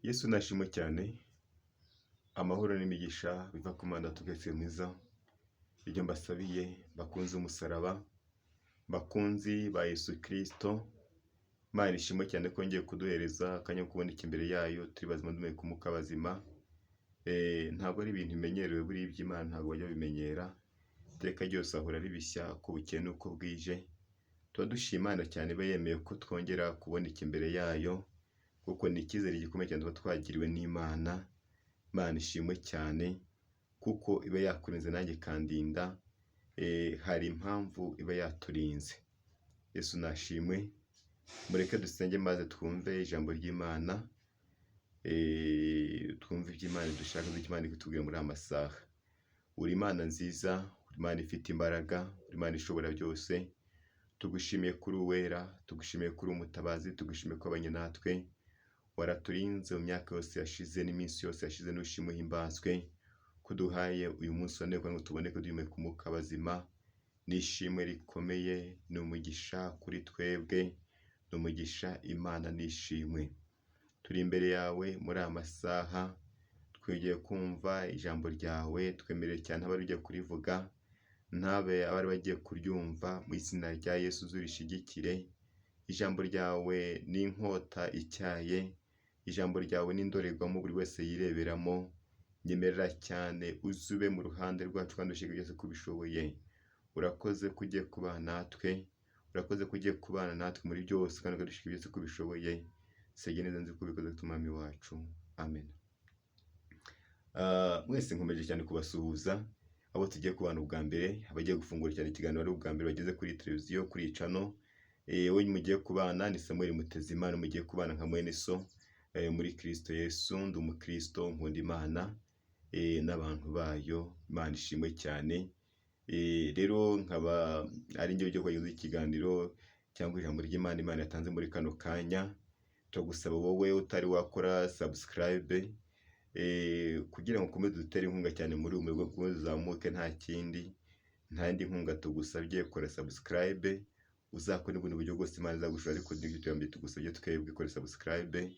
Yesu nashimwe cyane, amahoro n'imigisha biva ku Mana tugeze Mwiza. Ibyo mbasabiye bakunze umusaraba, bakunzi ba Yesu Kristo, Imana ishimwe cyane ko ngiye kuduhereza akanya ko kuboneka imbere yayo turi bazima duhumeka umwuka bazima. Ntabwo ari ibintu bimenyerewe buri iby'Imana, ntabwo bajya bimenyera. Iteka ryose ahora ari bishya uko bukeye n'uko bwije. Tuba dushima Imana cyane iba yemeye ko twongera kuboneka imbere yayo, kuko ni icyizere gikomeye cyane tuba twagiriwe n'Imana. Imana ishimwe cyane kuko iba yakurinze nanjye kandinda. Hari impamvu iba yaturinze. Yesu nashimwe. Mureke dusenge maze twumve ijambo ry'Imana. Twumve iby'Imana dushaka, iby'Imana ikutubwira muri aya masaha. Uri Imana nziza, uri Imana ifite imbaraga, uri Imana ishobora byose. Tugushimiye kuri Uwera, tugushimiye kuri umutabazi, tugushimiye ko abanye natwe. Waraturinze mu myaka yose yashize n'iminsi yose yashize, n'ushimwe himbazwe kuduhaye uyu munsi wa none ngo tubone ko duhumeka umwuka bazima. Nishimwe rikomeye, ni umugisha kuri twebwe, ni umugisha Imana nishimwe. Turi imbere yawe muri aya masaha, twegeye kumva ijambo ryawe, twemereye cyane abari ugiye kurivuga, ntabe abari bagiye kuryumva, mu izina rya Yesu uzurishigikire. Ijambo ryawe ni inkota ityaye, ijambo ryawe ni indorerwamo buri wese yireberamo. Nyemerera cyane uzube mu ruhande rwacu kandi ushike byose kubishoboye. Urakoze ko ugiye kubana natwe, urakoze ko ugiye kubana natwe muri byose kandi ukadushika byose kubishoboye. Sege neza nzi kubikoze tumami wacu. Amen. Mwese nkomeje cyane kubasuhuza abo tugiye kubana ubwa mbere, abagiye gufungura cyane ikiganiro ari ubwa mbere bageze kuri televiziyo, kuri channel. Wowe mugiye kubana ni Samuel Mutezimana, mugiye kubana nka mwene so muri Kristo Yesu. Ndi umukristo, nkunda Imana n'abantu bayo. Imana ishimwe cyane. Rero nkaba ari njye ugiye kugeza ikiganiro cyangwa ijambo ry'Imana Imana yatanze muri kano kanya. Turagusaba wowe utari wakora subscribe kugira ngo ukomeze dutere inkunga cyane muri ubu bwo kukomeza uzamuke. Nta kindi, nta yindi nkunga tugusabye, kora subscribe. Uzakora ubundi buryo bwose Imana izagushora, ariko n'ibyo tuyambye tugusabye twebwe kora subscribe.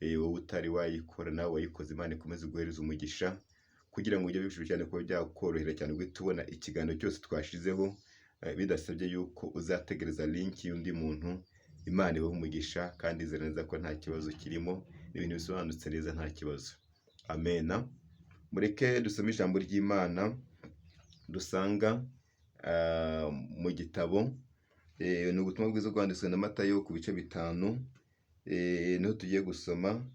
Wowe utari wayikora nawe wayikoze, Imana ikomeze guhereza umugisha kugira ngo ujye bishobora cyane kuba byakorohera cyane guhita tubona ikiganiro cyose twashizeho, bidasabye yuko uzategereza link y'undi muntu. Imana ibahe umugisha kandi izera neza ko nta kibazo kirimo, ibintu bisobanutse neza nta kibazo. Amen. Mureke dusome ijambo ry'Imana dusanga mu gitabo, ni ubutumwa bwiza bwanditswe na Matayo ku bice 5. Niho tugiye gusoma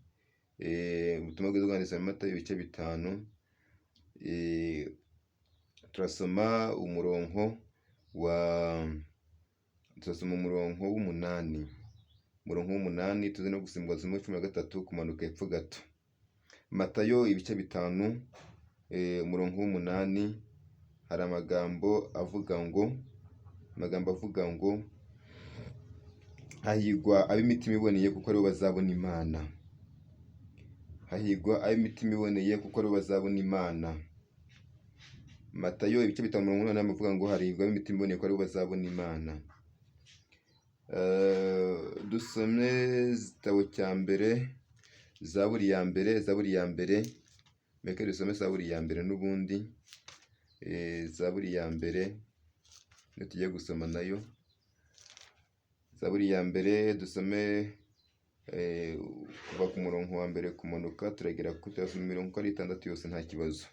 ubutumwa bwiza bwanditswe na Matayo ibice 5. Turasoma umurongo w'umunani. Umurongo w'umunani tuze no gusimbwa zimwe 13 kumanuka hepfo gato. Matayo ibice 5 umurongo w'umunani, hari amagambo avuga ngo hahigwa ab'imitima iboneye kuko aribo bazabona Imana. Hahigwa ab'imitima iboneye kuko aribo bazabona Imana. Matayo ibice 5 umurongo w'umunani avuga ngo hahigwa ab'imitima iboneye kuko aribo bazabona Imana. Dusome igitabo cya mbere, Zaburi ya mbere. Meke dusome Zaburi ya mbere n'ubundi. Zaburi ya mbere niyo tugiye gusoma nayo. Zaburi ya mbere dusome kuva ku murongo wa mbere kumanuka, turagera kuri mirongo 6 yose nta kibazo.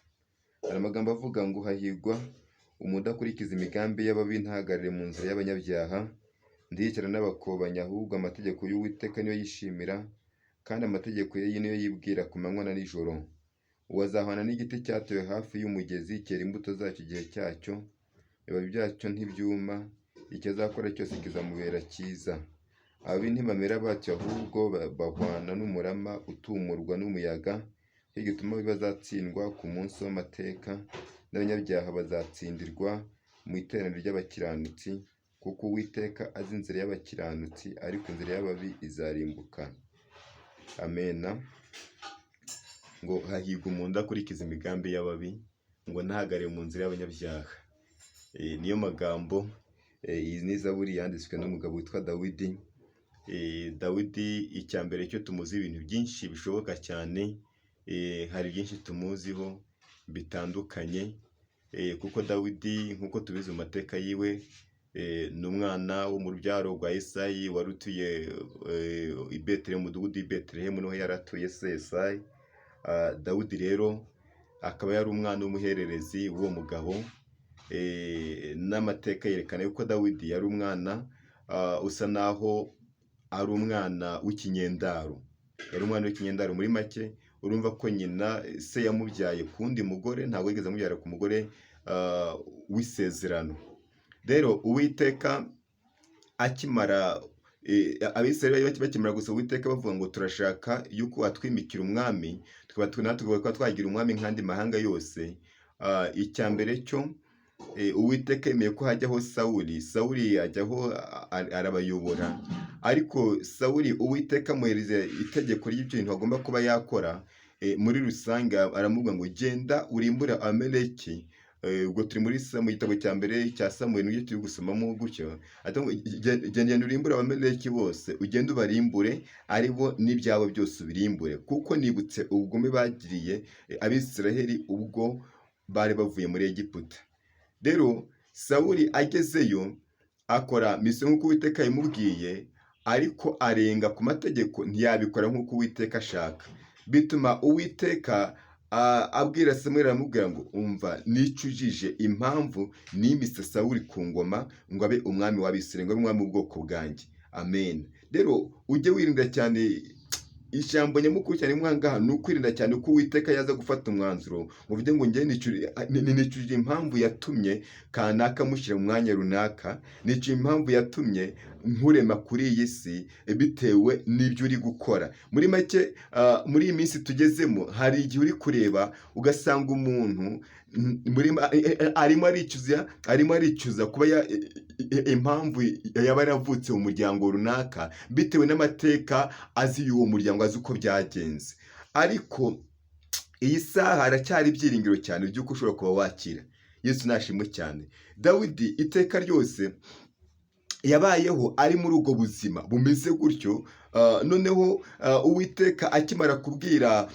Hari amagambo avuga ngo hahigwa umudakurikiza imigambi y'ababi, ntahagarare mu nzira y'abanyabyaha, ndiyicara n'abakobanyi, ahubwo amategeko y'Uwiteka niyo yishimira, kandi amategeko ye niyo yibwira ku manywa na nijoro. Uwo azahwana n'igiti cyatewe hafi y'umugezi, cyera imbuto zacyo igihe cyacyo, ibibabi byacyo ntibyuma, icyo azakora cyose kizamubera cyiza. Ababi ntibamera batyo, ahubwo bahwana n'umurama utumurwa n'umuyaga. Icyo gituma bazatsindwa ku munsi w'amateka, n'abanyabyaha bazatsindirwa mu iteraniro ry'abakiranutsi, kuko Uwiteka azi inzira y'abakiranutsi, ariko inzira y'ababi izarimbuka. Amen. Ngo hahigwa umuntu udakurikiza imigambi y'ababi, ngo ntahagare mu nzira y'abanyabyaha. Niyo magambo. Iyi ni Zaburi yanditswe n'umugabo witwa Dawidi. Dawidi icya mbere cyo tumuzi ibintu byinshi bishoboka cyane, hari byinshi tumuziho bitandukanye, kuko Dawidi nk'uko tubizi mu mateka yiwe, ni umwana wo mu rubyaro rwa Yesayi wari utuye i Betelehemu, umudugudu w'i Betelehemu niho yari atuye se Yesayi. Dawidi rero akaba yari umwana w'umuhererezi w'uwo mugabo, n'amateka yerekana yuko Dawidi yari umwana usa naho ari umwana w'ikinyendaro, yari umwana w'ikinyendaro. Muri make urumva ko nyina se yamubyaye ku wundi mugore, ntabwo yigeze amubyara ku mugore w'isezerano. Rero Uwiteka akimara Abisirayeli bakimara gusaba Uwiteka bavuga ngo turashaka yuko watwimikira umwami, natwe twagira umwami nk'andi mahanga yose. Icya mbere cyo Uwiteka yemeye ko hajyaho Sawuli ajyaho arabayobora, ariko Sawuli Uwiteka amuhereza itegeko ry'ibintu agomba kuba yakora. Muri rusange aramubwira ngo genda urimbure Amaleki. Ubwo turi mu gitabo cya mbere cya Samuel n'ibyo turi gusomamo gutyo, genda urimbure Abamaleki bose, ugende ubarimbure, aribo n'ibyabo byose ubirimbure, kuko nibutse ubugome bagiriye Abisiraheli ubwo bari bavuye muri Egiputa. Rero Sawuli agezeyo akora misiyo nk'uko Uwiteka yamubwiye, ariko arenga ku mategeko, ntiyabikora nk'uko Uwiteka ashaka. Bituma Uwiteka abwira Samuel, aramubwira ngo umva, nicujije impamvu nimise Sawuli ku ngoma ngo abe umwami w'Abisirayeli, ngo abe umwami w'ubwoko bwanjye. Amen. Rero ujye wirinda cyane, ijambo nyamukuru cyane mwangaha ni ukwirinda cyane ko Uwiteka yaza gufata umwanzuro ngo uvuge ngo njye nicujije impamvu yatumye kanaka mushyira mu mwanya runaka, nicujije impamvu yatumye nkurema kuri iyi si bitewe n'ibyo uri gukora. Muri make muri iyi minsi tugezemo, hari igihe uri kureba ugasanga umuntu arimo aricuza kuba impamvu yaba yaravutse mu muryango runaka bitewe n'amateka azi y'uwo muryango, azi uko byagenze. Ariko iyi saha haracyari ibyiringiro cyane by'uko ushobora kuba wakira. Yesu nashimwe cyane. Dawidi iteka ryose yabayeho ari muri ubwo buzima bumeze gutyo. Noneho Uwiteka akimara kubwira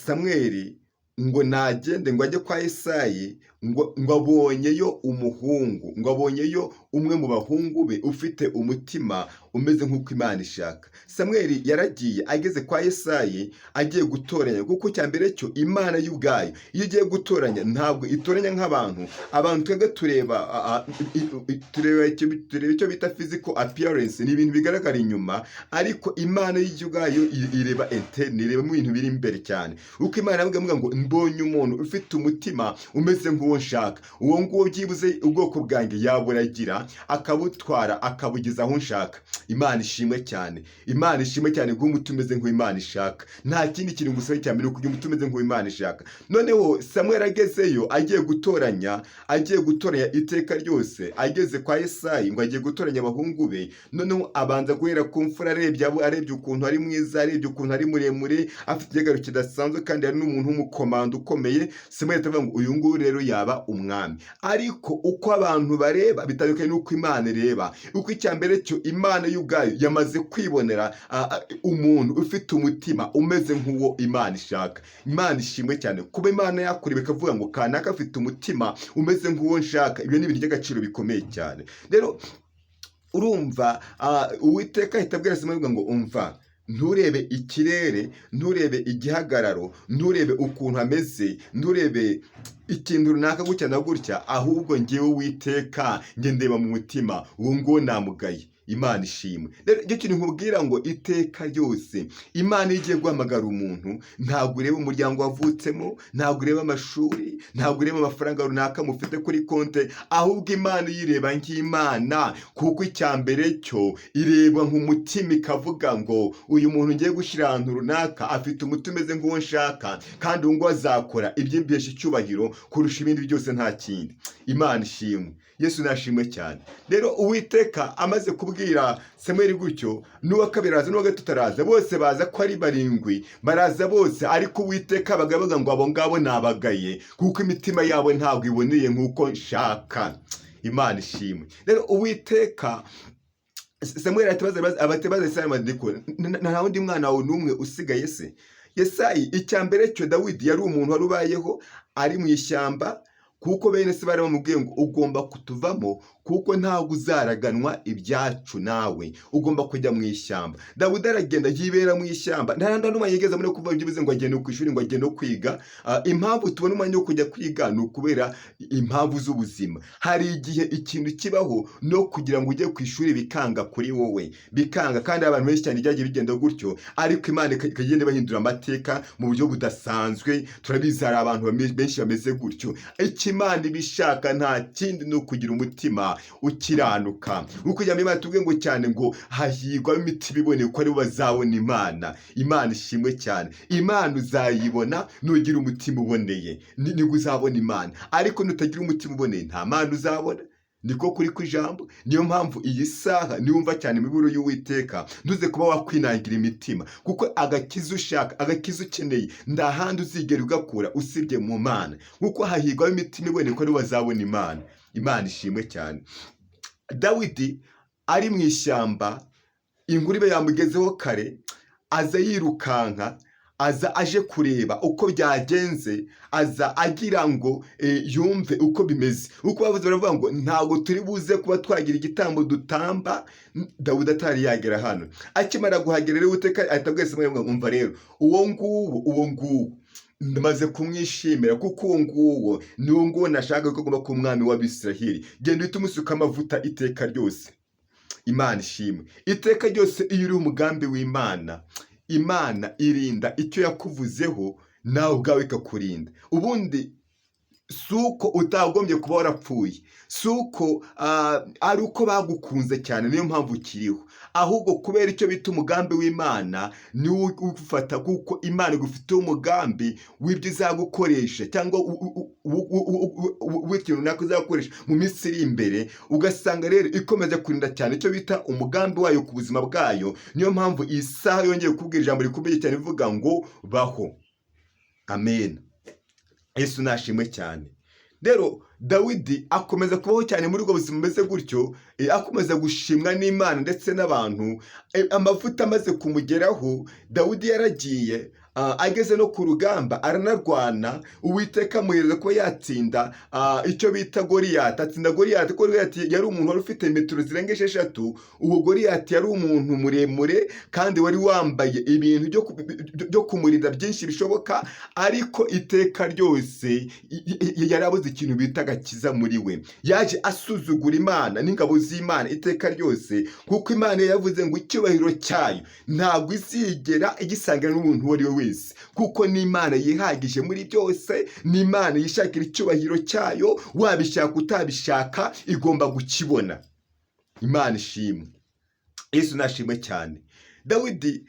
Samweli ngo nagende ngo ajye kwa Yesayi, ngo abonyeyo umuhungu, ngo abonyeyo umwe mu bahungu be ufite umutima umeze nk'uko Imana ishaka. Samweli yaragiye, ageze kwa Yesayi agiye gutoranya, kuko cya mbere cyo Imana y'ubwayo iyo igiye gutoranya ntabwo itoranya nk'abantu. Twebwe tureba icyo bita physical appearance, ni ibintu bigaragara inyuma, ariko Imana y'ubwayo ireba interne, ireba mu bintu biri imbere cyane. Uko Imana yavuga ngo mbonye umuntu ufite umutima umeze nk'uwo nshaka, uwo nguwo byibuze ubwoko bwanjye yaburagira akabutwara akabugeza aho nshaka. Imana ishimwe cyane, Imana ishimwe cyane ko umutima umeze nk'Imana ishaka. Nta kindi kintu gusa cyane uko umutima umeze nk'Imana ishaka. Noneho Samuel agezeyo agiye gutoranya iteka ryose, ageze kwa Yesayi ngo agiye gutoranya abahungu be. Noneho abanza guhera ku mfura, arebye ukuntu ari mwiza, arebye ukuntu ari muremure, afite igihagaro kidasanzwe, kandi ari n'umuntu w'umukomando ukomeye. Samuel atavuga ngo uyu nguyu rero yaba umwami. Ariko uko abantu bareba bitandukanye n'uko Imana ireba. Uko icya mbere cyo Imana y'ubwayo yamaze kwibonera umuntu ufite umutima umeze nk'uwo Imana ishaka. Imana ishimwe cyane kuba Imana yakureba ikavuga ngo kanaka afite umutima umeze nk'uwo nshaka. Ibyo ni ibintu by'agaciro bikomeye cyane. Rero urumva Uwiteka ahita abwira Samweli ngo umva, nturebe ikirere, nturebe igihagararo, nturebe ukuntu ameze, nturebe ikintu runaka gutya na gutya, ahubwo ngewe Uwiteka nge ndeba mu mutima, uwo nguwo namugaye. Imana ishimwe. Rero icyo kintu nkubwira ngo iteka ryose Imana igiye guhamagara umuntu, ntabwo ureba umuryango wavutsemo, ntabwo ureba amashuri, ntabwo ureba amafaranga runaka mufite kuri konte, ahubwo Imana yireba nk'Imana, kuko icya mbere cyo ireba nk'umutima ikavuga ngo uyu muntu ngiye gushyira ahantu runaka afite umutima umeze nk'uwo nshaka, kandi uwo nguwo azakora iby'imbesha icyubahiro kurusha ibindi byose, nta kindi. Imana ishimwe. Yesu nashimwe cyane. Rero Uwiteka amaze kubwira Samweli gutyo, n'uwa kabiri araza, n'uwa gatatu araza, bose baza ko ari barindwi, baraza bose, ariko Uwiteka bagavuga ngo abo ngabo nabagaye, kuko imitima yabo ntabwo iboneye nk'uko nshaka. Imana ishimwe. Rero Uwiteka Samuel abatebaza Yesayi amadeko nta wundi mwana wawe n'umwe usigaye se. Yesayi icyambere cyo Dawidi yari umuntu wari ubayeho ari mu ishyamba, kuko bene se bari bamubwiye ngo ugomba kutuvamo kuko ntabwo uzaraganwa ibyacu, nawe ugomba kujya mu ishyamba. Dawidi aragenda yibera mu ishyamba, nta n'umwe yigeze muri kuvuga ibyo bize ngo agende ku ishuri, ngo agende kwiga. Impamvu tubona umwanya wo kujya kwiga ni ukubera impamvu z'ubuzima. Hari igihe ikintu kibaho no kugira ngo ujye ku ishuri bikanga kuri wowe, bikanga, kandi abantu benshi cyane byagiye bigenda gutyo, ariko Imana ikagenda bahindura amateka mu buryo budasanzwe. Turabizi hari abantu benshi bameze gutyo. Imana ibishaka nta kindi ni ukugira umutima ukiranuka. Uko Imana tuvuge ngo cyane ngo hahirwa imitima iboneye ko aribo bazabona Imana. Imana ishimwe cyane. Imana uzayibona nugira umutima uboneye, nibwo uzabona Imana. Ariko nutagira umutima uboneye nta Mana uzabona. Niko kuri kw'ijambo. Niyo mpamvu iyi saha niwumva cyane imiburo y'Uwiteka, ntuze kuba wakwinangira imitima, kuko agakiza ushaka, agakiza ukeneye, nta handi uzigera ugakura usibye mu Mana. Kuko hahirwa imitima iboneye ko aribo bazabona Imana. Imana ishimwe cyane. Dawidi ari mu ishyamba, inkuru ibe yamugezeho kare, aza yirukanka, aza aje kureba uko byagenze, aza agira ngo yumve uko bimeze. Uko bavuze baravuga ngo ntabwo turi buze kuba twagira igitambo dutamba Dawidi atari yagera hano. Akimara guhagera rero Uwiteka ahita abwira Samweli ngo umva rero, uwo nguwo ndamaze kumwishimira, kuko uwo nguwo nashaka ko agomba kuba umwami w'Abisiraheli. Genda uhite umusuka amavuta iteka ryose. Imana ishimwe. Iteka ryose iyo uri umugambi w'Imana, Imana irinda icyo yakuvuzeho nawe ubwawe ikakurinda. Ubundi suko utagombye kuba warapfuye, suko ari uko bagukunze cyane niyo mpamvu ukiriho, ahubwo kubera icyo bita umugambi w'Imana niwo ugufata, kuko Imana igufiteho umugambi w'ibyo izagukoresha, cyangwa w'ikintu runaka uzakoresha mu minsi iri imbere. Ugasanga rero ikomeje kurinda cyane icyo bita umugambi wayo ku buzima bwayo. Niyo mpamvu iyi saha yongeye kubwira ijambo rikomeye cyane rivuga ngo baho. Amen. Yesu nashimwe cyane. Rero Dawidi akomeza kubaho cyane muri ubwo buzima bumeze gutyo, akomeza gushimwa n'Imana ndetse n'abantu. Amavuta amaze kumugeraho, Dawidi yaragiye, ageze no ku rugamba aranarwana. Uwiteka amuhereza kuba yatsinda icyo bita Goliyati. Atsinda Goliyati, kuko Goliyati yari umuntu wari ufite metero zirenga 6. Uwo Goliyati yari umuntu muremure kandi wari wambaye ibintu byo kumurinda byinshi bishoboka, ariko iteka ryose yarabuze ikintu bita agakiza muri we. Yaje asuzugura Imana n'ingabo z'Imana iteka ryose, kuko Imana yavuze ngo icyubahiro cyayo ntabwo izigera igisangira n'umuntu uwo ari we wese, kuko n'Imana yihagije muri byose. n'Imana yishakira icyubahiro cyayo, wabishaka utabishaka igomba gukibona. Imana ishimwe. Yesu nashimwe cyane. Dawidi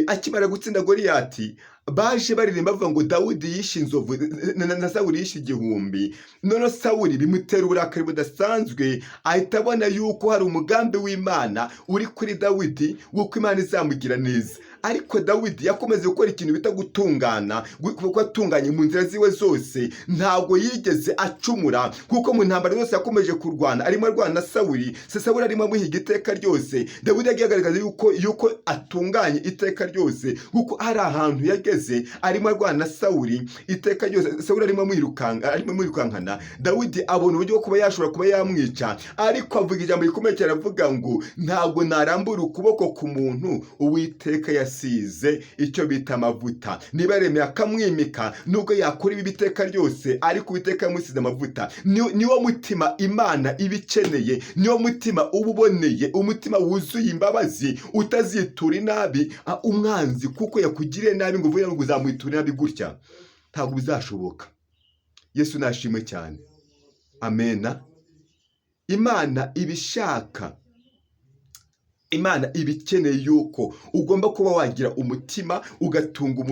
akimara gutsinda Goliyati, baje baririmba bavuga ngo Dawidi yishe inzovu na Sawuli yishe igihumbi. None Sawuli bimutera uburakari budasanzwe, ahita abona yuko hari umugambi w'Imana uri kuri Dawidi, wuko Imana izamugira neza. Ariko Dawidi yakomeze gukora ikintu bita gutungana, kuko atunganye mu nzira ziwe zose, ntabwo yigeze acumura, kuko mu ntambara zose yakomeje kurwana, arimo arwana na Sawuli. Sawuli arimo amuhiga iteka ryose. Dawidi yagiye agaragaza yuko atunganye iteka ryose, kuko hari ahantu yageze arimo arwana na Sawuli iteka ryose. Sawuli arimo amwirukankana. Dawidi abona uburyo bwo kuba yashobora kuba yamwica, ariko avuga ijambo rikomeye cyane, avuga ngo ntabwo narambura ukuboko ku muntu Uwiteka yasize icyo bita amavuta. Niba yaremeye akamwimika, nubwo yakora ibi biteka ryose, ariko Uwiteka yamusize amavuta. Niwo mutima Imana iba ikeneye, niwo mutima uba uboneye, umutima wuzuye imbabazi, utazitura inabi umwanzi kuko yakugiriye nabi ngo uvuye ngo uzamwitura inabi gutya. Ntabwo bizashoboka. Yesu nashimwe cyane. Amena. Imana ibishaka, Imana ibikeneye yuko ugomba kuba wagira umutima, ugatunga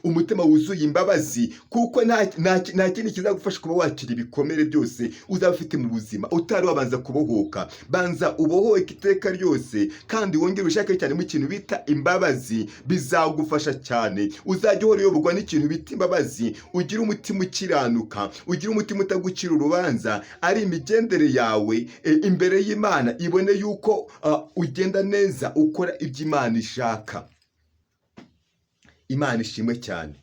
umutima wuzuye imbabazi, kuko nta kindi kizagufasha kuba wakira ibikomere byose uzaba ufite mu buzima utari wabanza kubohoka. Banza ubohoke iteka ryose, kandi wongere ushake cyane mu kintu bita imbabazi, bizagufasha cyane. Uzajya uhora uyoborwa n'ikintu bita imbabazi, ugira umutima ukiranuka, ugira umutima utagucira urubanza, ari imigendere yawe imbere y'Imana ibone yuko ugenda ugenda neza ukora ibyo Imana ishaka. Imana ishimwe cyane.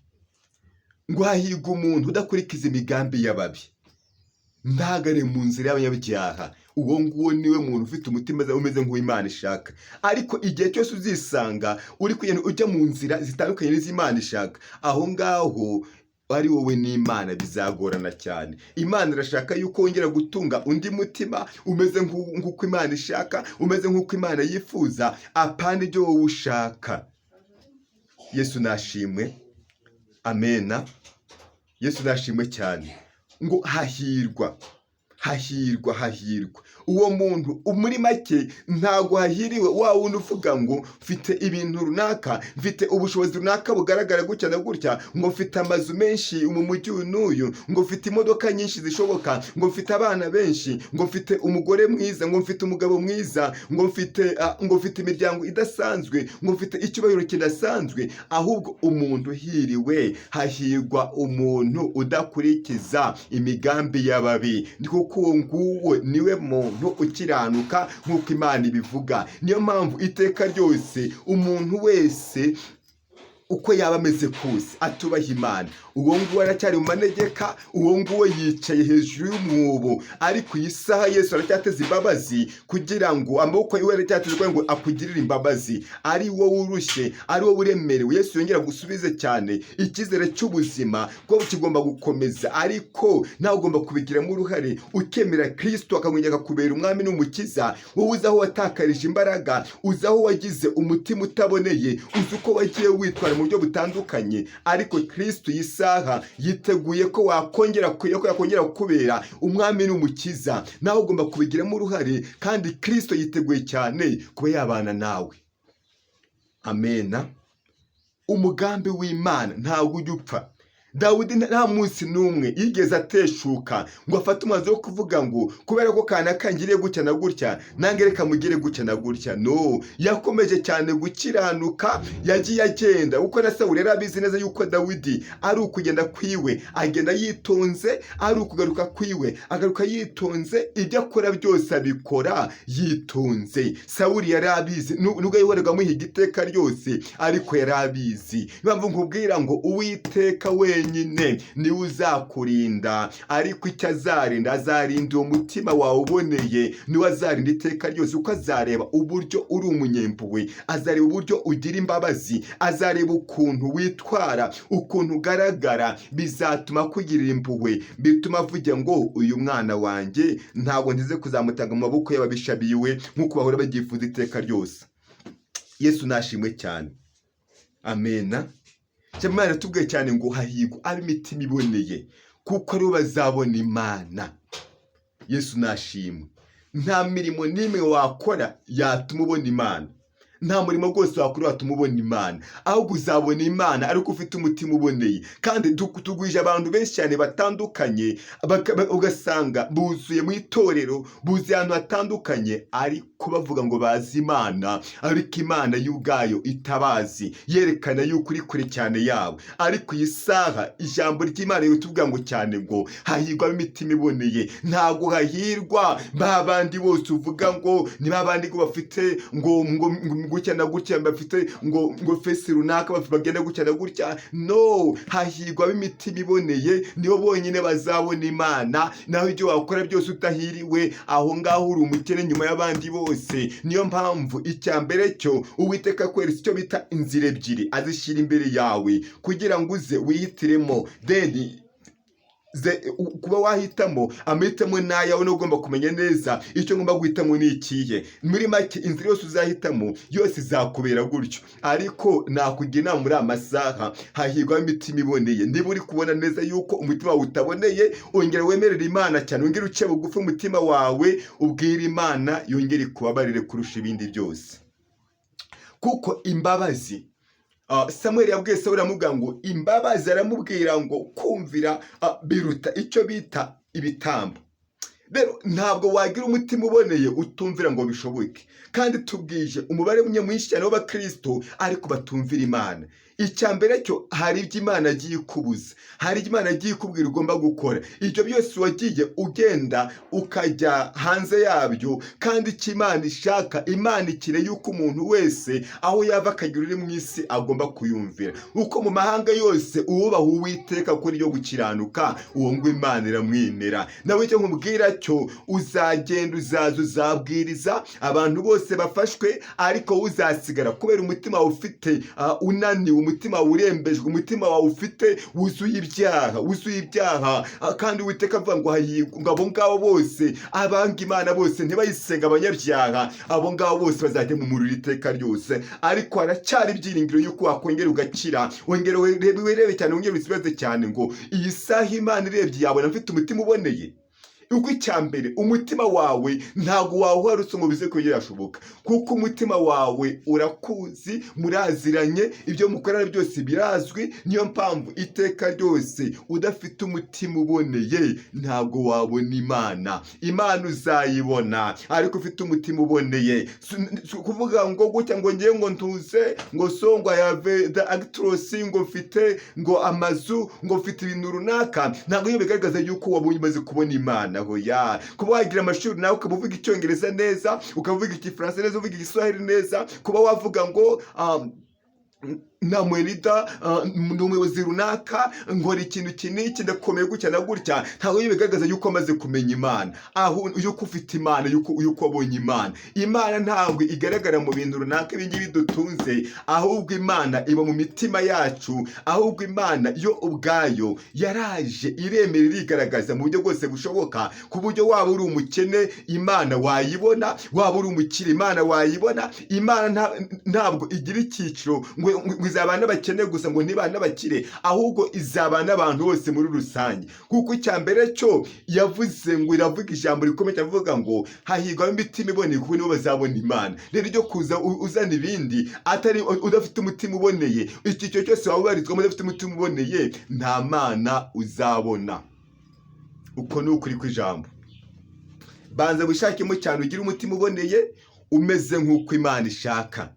Ngo hahirwa umuntu udakurikiza imigambi y'ababi, ntagare mu nzira y'abanyabyaha. Uwo nguwo niwe muntu ufite umutima umeze nk'uw'Imana ishaka. Ariko igihe cyose uzisanga uri kugenda ujya mu nzira zitandukanye n'iz'Imana ishaka, aho ngaho ari wowe n'Imana bizagorana cyane. Imana irashaka yuko wongera gutunga undi mutima umeze nk'uko Imana ishaka, umeze nk'uko Imana yifuza, apana ibyo wowe ushaka. Yesu nashimwe. Amena. Yesu nashimwe cyane. Ngo hahirwa, hahirwa, hahirwa uwo muntu. Muri make ntago hahiriwe wa wundi uvuga ngo mfite ibintu runaka, mfite ubushobozi runaka bugaragara gutya na gutya, ngo mfite amazu menshi mu mujyi n'uyu, ngo mfite imodoka nyinshi zishoboka, ngo mfite abana benshi, ngo mfite umugore mwiza, ngo mfite umugabo mwiza, ngo mfite imiryango idasanzwe, ngo mfite icyubahiro kidasanzwe. Ahubwo umuntu hiriwe, hahirwa umuntu udakurikiza imigambi y'ababi, kuko uwo nguwo niwe muntu ukiranuka nk'uko Imana ibivuga. Niyo mpamvu iteka ryose umuntu wese uko yaba ameze kose atubaha Imana, uwo nguwo aracyari mu manegeka, uwo nguwo yicaye hejuru y'umwobo. Ariko iyi saha Yesu aracyateze imbabazi kugira ngo amaboko yiwe aracyateze kugira ngo akugirire imbabazi. Ari wowe urushye, ari wowe uremerewe, Yesu yongera gusubize cyane icyizere cy'ubuzima ko kigomba gukomeza. Ariko nawe ugomba kubigiramo uruhare, ukemera Kristo akakongera akakubera umwami n'umukiza. Wowe uzi aho watakarije imbaraga, uzi aho wagize umutima utaboneye, uzi uko wagiye witwara mu buryo butandukanye, ariko Kristo yisaha yiteguye ko yakongera kubera umwami n'umukiza. Nawe ugomba kubigiramo uruhare, kandi Kristo yiteguye cyane kuba yabana nawe. Amena. Umugambi w'Imana ntabwo ujya upfa. Dawidi nta munsi n'umwe yigeze ateshuka ngo afate umwanzuro wo kuvuga ngo kubera ko kanaka ngiriye gutya na gutya nange reka mugire gutya na gutya. No, yakomeje cyane gukiranuka, yagiye agenda uko na Sawuli yari abizi neza yuko Dawidi ari ukugenda kwiwe agenda yitonze, ari ukugaruka kwiwe agaruka yitonze, ibyo akora byose abikora yitonze. Sawuli yari abizi, nubwo yihoraga amuhiga iteka ryose, ariko yari abizi. Impamvu nkubwira ngo Uwiteka nyine niwe uzakurinda, ariko icyo azarinda uwo mutima wawe uboneye, niwe azarinda iteka ryose. Uko azareba uburyo uri umunyempuhwe, azareba uburyo ugira imbabazi, azareba ukuntu witwara, ukuntu ugaragara, bizatuma kugirira impuhwe, bituma avuga ngo uyu mwana wanjye ntabwo ntize kuzamutanga mu maboko y'ababisha biwe nk'uko bahora babyifuza iteka ryose. Yesu nashimwe cyane. Amena. Imana tubwiye cyane ngo hahirwa ab'imitima iboneye, kuko aribo bazabona Imana. Yesu nashimwe. Nta mirimo n'imwe wakora yatuma ubona Imana. Nta murimo rwose wakora watuma ubona Imana, ahubwo uzabona Imana ariko ufite umutima uboneye. Kandi tugwije abantu benshi cyane batandukanye, ugasanga buzuye mu itorero, buzuye ahantu hatandukanye, ariko bavuga ngo bazi Imana, ariko Imana y'ubwayo itabazi, yerekana yuko uri kure cyane yabo. Ariko iyi saha ijambo ry'Imana ritubwira ngo cyane ngo hahirwa imitima iboneye. Ntabwo hahirwa ba bandi bose uvuga ngo ni ba bandi ngo bafite ngo gutya na gutya, bafite ngo fesi runaka bagenda gutya na gutya. No, hahirwa ab'imitima iboneye, nibo bonyine bazabona Imana. Naho ibyo wakora byose utahiriwe, aho ngaho uri umukene nyuma y'abandi bose. Niyo mpamvu icya mbere cyo Uwiteka kwereka icyo bita inzira ebyiri, azishyira imbere yawe kugira ngo uze wihitiremo. Kuba wahitamo amahitamo n'ayawe, ugomba kumenya neza icyo ngomba guhitamo ni ikihe. Muri make inzira yose uzahitamo yose izakubera gutyo. Ariko nakugira inama muri amasaha, hahirwa imitima iboneye. Niba uri kubona neza yuko umutima wawe utaboneye, ongera wemerere Imana cyane, ongera uce bugufi umutima wawe, ubwira Imana yongere kubabarire kurusha ibindi byose. Kuko imbabazi, Samuel yabwiye Sawuli aramubwira ngo imbabazi, aramubwira ngo kumvira biruta icyo bita ibitambo. Rero ntabwo wagira umutima uboneye utumvira ngo bishoboke. Kandi tubwije umubare mwinshi cyane w'abakristo ariko batumvira Imana. icya mbere cyo hari ibyo Imana agiye ikubuza, hari ibyo Imana agiye ikubwira ugomba gukora. Ibyo byose wagiye ugenda ukajya hanze yabyo, kandi icyo Imana ishaka, Imana ikire yuko umuntu wese aho yava akagira uri mu isi agomba kuyumvira. Uko mu mahanga yose uwubaha Uwiteka kuri yo gukiranuka, uwo ngo Imana iramwemera. Nawe icyo nkubwira cyo, uzagenda uzabwiriza abantu bose bafashwe, ariko uzasigara kubera umutima wawe ufite unaniwe, umutima wawe urembejwe, umutima wawe ufite wuzuye ibyaha, kandi Uwiteka avuga ngo hahirwa abo ngabo bose, abanga Imana bose ntibayisenga abanyabyaha, abo ngabo bose bazajya mu muriro iteka ryose. Ariko haracyari ibyiringiro yuko wakongera ugakira. Wongere wirebe cyane, wongere usibaze cyane ngo iyi saha Imana irebye yabona mfite umutima uboneye. Uko icya mbere, umutima wawe ntabwo wawuharutse ngo bize kongera ashoboka, kuko umutima wawe urakuzi, muraziranye, ibyo mukorana byose birazwi. Niyo mpamvu iteka ryose udafite umutima uboneye ntabwo wabona Imana. Imana uzayibona ariko ufite umutima uboneye. Kuvuga ngo gutya ngo ngiye ngo ntuze ngo so ngo have the actress ngo mfite ngo amazu ngo mfite ibintu runaka, ntabwo iyo bigaragaza yuko wabonye umaze kubona Imana. Ya kuba wagira amashuri nawe ukaba uvuga Icyongereza neza, ukavuga Igifaransa neza, uvuga Igiswahili neza, kuba wavuga ngo namwerida ni umuyobozi runaka, nkora ikintu kiniki, ndakomeye gutya na gutya, ntabwo bigaragaza yuko amaze kumenya Imana, aho yuko ufite Imana, yuko wabonye Imana. Imana ntabwo igaragara mu bintu runaka ibingibi dutunze, ahubwo Imana iba mu mitima yacu. Ahubwo Imana yo ubwayo yaraje iremera, irigaragaza mu buryo bwose bushoboka, ku buryo waba uri umukene Imana wayibona, waba uri umukire Imana wayibona. Imana ntabwo igira icyiciro ngo izabana n'abakene gusa, ngo ntibana n'abakire, ahubwo izabana n'abantu bose muri rusange. Kuko icya mbere cyo yavuze ngo, iravuga ijambo rikomeye avuga ngo hahirwa imitima iboneye kuko nibo bazabona Imana. Rero ryo kuza uzana ibindi atari udafite umutima uboneye, icyiciro cyose waba ubarizwamo udafite umutima uboneye, nta Mana uzabona. Uko ni ukuri kw'ijambo. Banza wishakemo cyane ugire umutima uboneye, umeze nk'uko Imana ishaka.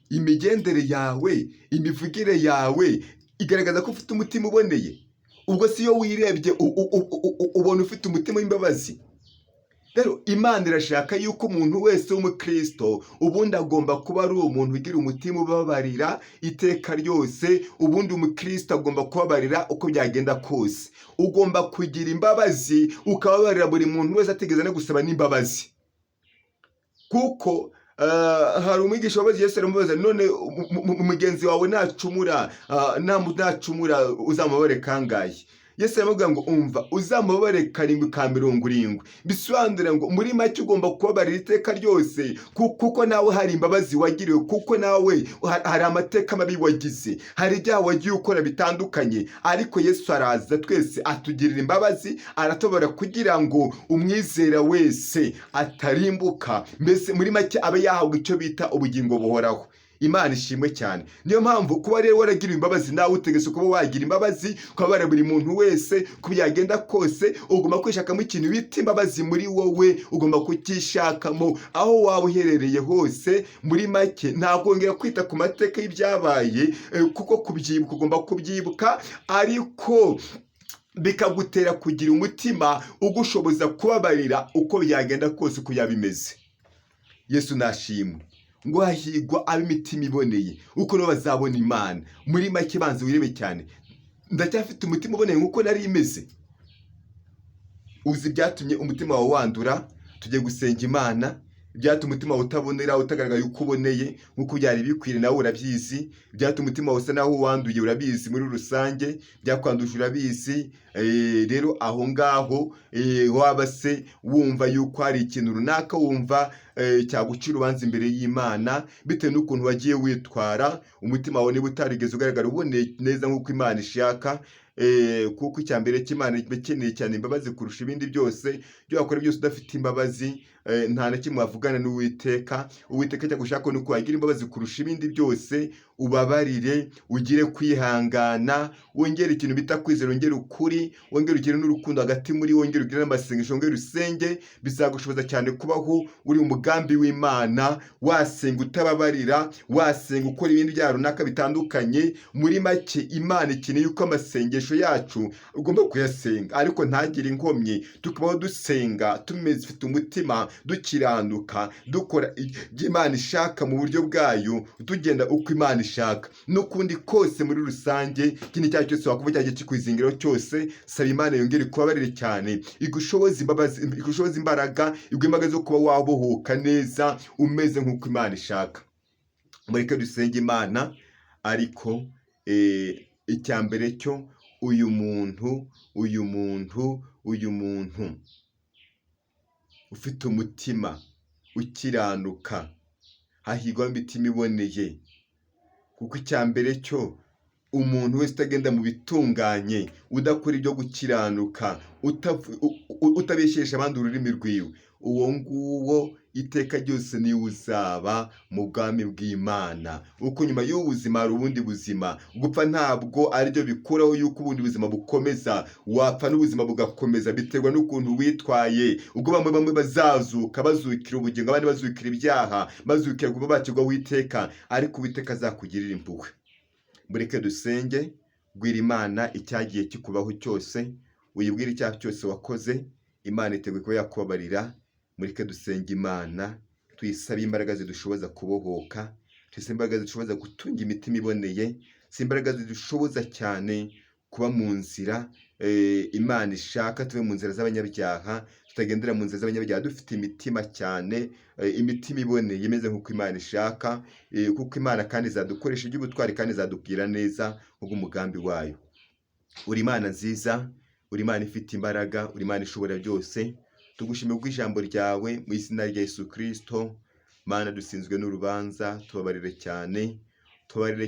Imigendere yawe, imivugire yawe igaragaza ko ufite umutima uboneye. Ubwo si yo wirebye ubona ufite umutima w'imbabazi. Rero Imana irashaka yuko umuntu wese w'umukristo ubundi agomba kuba ari umuntu ugira umutima ubabarira iteka ryose. Ubundi umukristo agomba kubabarira uko byagenda kose. Ugomba kugira imbabazi, ukababarira buri muntu wese atigeze no gusaba n'imbabazi. Kuko hari umwigisha wabaze Yesu aramubaza, none umugenzi wawe nacumura uzamubare kangahe? Yesu aramubwira ngo umva, uzamubare 770. Bisobanura ngo muri make ugomba kubabarira iteka ryose, kuko nawe hari imbabazi wagiriwe, kuko nawe hari amateka mabi wagize, hari ibyaha wagiye ukora bitandukanye. Ariko Yesu araza twese atugirira imbabazi, aratobora kugira ngo umwizera wese atarimbuka, mbese muri make abe yahabwa icyo bita ubugingo buhoraho. Imana ishimwe cyane. Niyo mpamvu kuba rero waragira imbabazi, nawe utegetse kuba wagira imbabazi, kubabara buri muntu wese ku byagenda kose. Ugomba kwishakamo ikintu bita imbabazi muri wowe, ugomba kukishakamo aho waba uherereye hose. Muri make ntakongera kwita ku mateka y'ibyabaye, kuko kubyibuka ugomba kubyibuka, ariko bikagutera kugira umutima ugushoboza kubabarira uko byagenda kose uko yabimeze. Yesu nashimwe. Ngo hahirwa ab'imitima iboneye uko nibo bazabona Imana. Muri make banze wirebe cyane, ndacyafite umutima uboneye nk'uko nari imeze. Uzi byatumye umutima wawe wandura, tujye gusenga Imana. Byatuma umutima wawe utabonera, utagaragara yuko uboneye nk'uko byari bikwiriye, nawe urabyizi. Byatuma umutima wawe usa naho wanduye, urabizi muri rusange, byakwanduje urabizi. Rero aho ngaho waba se wumva yuko hari ikintu runaka wumva cyagucira urubanza imbere y'Imana bitewe n'ukuntu wagiye witwara, umutima wawe niba utarigeze ugaragara uboneye neza nk'uko Imana ishaka. Kuko icya mbere cy'Imana ikeneye cyane imbabazi kurusha ibindi byose. Ibyo wakora byose udafite imbabazi, nta na kimwe wavugana n'Uwiteka. Uwiteka cyagushaka nuko wagira imbabazi kurusha ibindi byose, ubabarire, ugire kwihangana, wongere ikintu bita kwizera, wongere ukuri, wongere ugire n'urukundo hagati muri, wongere ugire n'amasengesho, wongere usenge. Bizagushoboza cyane kubaho uri umugambi w'Imana, wasenga utababarira, wasenga ukora ibindi bya runaka bitandukanye. Muri make Imana ikeneye yuko amasengesho yacu ugomba kuyasenga, ariko ntagire inkomyi. Tukabaho dusenga tumeze umutima, dukiranuka, dukora ibyo Imana ishaka mu buryo bwayo, tugenda uko Imana ishaka. N'ukundi kose muri rusange, ikindi cyaha cyose wakuba cyagiye kikwizingiraho cyose, saba Imana yongere kubabarire cyane, igushoboze imbaraga, iguhe imbaraga zo kuba wabohoka neza, umeze nk'uko Imana ishaka. Mureke dusenge Imana. Ariko icya mbere cyo, uyu muntu ufite umutima ukiranuka, hahirwa imitima iboneye. Kuko icya mbere cyo, umuntu wese utagenda mu bitunganye, udakora ibyo gukiranuka, utabeshyesha abandi ururimi rwiwe, uwo nguwo iteka ryose niwe uzaba mu bwami bw'Imana. Uko nyuma y'ubuzima hari ubundi buzima. Gupfa ntabwo aribyo bikuraho yuko ubundi buzima bukomeza. Wapfa n'ubuzima bugakomeza, biterwa n'ukuntu witwaye. Ubwo bamwe bazazuka, bazukira ubugingo, abandi bazukira ibyaha, bazukira kuba bakirwaho iteka, ariko Uwiteka azakugirira impuhwe. Mureke dusenge. Bwira Imana icyagiye kikubaho cyose, uyibwire icyaha cyose wakoze. Imana iteguye kuba yakubabarira. Mureke dusenge Imana, tuyisabe imbaraga zidushoboza kubohoka, tuyisabe imbaraga zidushoboza gutunga imitima iboneye, si imbaraga zidushoboza cyane kuba mu nzira Imana ishaka. Tuve mu nzira z'abanyabyaha, tutagendera mu nzira z'abanyabyaha, dufite imitima cyane, imitima iboneye imeze nk'uko Imana ishaka, kuko Imana kandi izadukoresha iby'ubutwari, kandi izadubwira neza nk'umugambi wayo. Uri Imana nziza, uri Imana ifite imbaraga, uri Imana ishobora byose. Tugushimiye ijambo ryawe mu izina rya Yesu Kristo. Mana, dusinzwe n'urubanza, tubabarire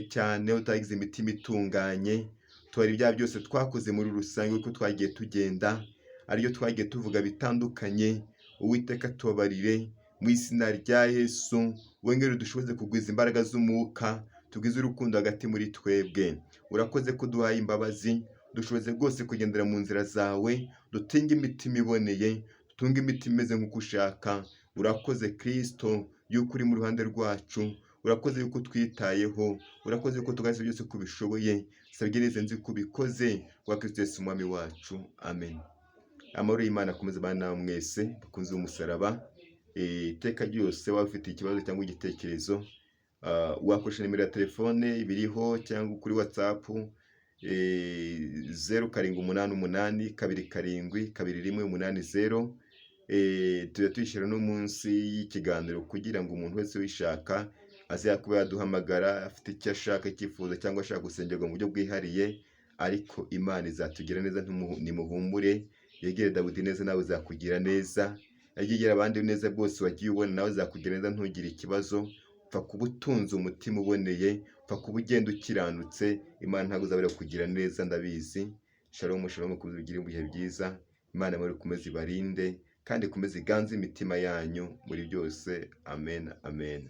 cyane, utagize imitima itunganye. Tubarire ibyaha byose twakoze muri rusange, uko twagiye tugenda, ariyo twagiye tuvuga bitandukanye. Uwiteka tubabarire mu izina rya Yesu. Wongere udushoboze kugwiza imbaraga z'umwuka, tugwize urukundo hagati muri twebwe. Urakoze ko duhaye imbabazi, dushoboze rwose kugendera mu nzira zawe, dutinge imitima iboneye, tunga imitima imeze nk'uko ushaka. Urakoze Kristo yuko uri mu ruhande rwacu, urakoze yuko twitayeho, urakoze yuko tugaze byose ko bishoboye. Sabgereze nzi ko ubikoze, wa Kristo Yesu umwami wacu. Amen. Amahoro y'Imana akomeze bana nawe mwese bakunze umusaraba. Iteka ryose waba ufite ikibazo cyangwa igitekerezo, wakoresha nimero ya telefone biriho cyangwa kuri WhatsApp 0788 272 21180. Tujya tuyishyira no munsi y'ikiganiro kugira ngo umuntu wese wishaka aze kuba yaduhamagara afite icyo ashaka, icyifuzo cyangwa ashaka gusengerwa mu buryo bwihariye. Ariko Imana izatugira neza, nimuhumure. Yegere Dawidi neza, nawe uzakugira neza. Yegere abandi neza bose wagiye ubona, nawe uzakugira neza, ntugire ikibazo. Pfa kuba utunze umutima uboneye, pfa kuba ugenda ukiranutse. Imana ntabwo uzabura kugira neza, ndabizi. Shalom shalom, kugira ibihe byiza. Imana muri kumeze ibarinde kandi kumeze iganze imitima yanyu muri byose. Amen amen.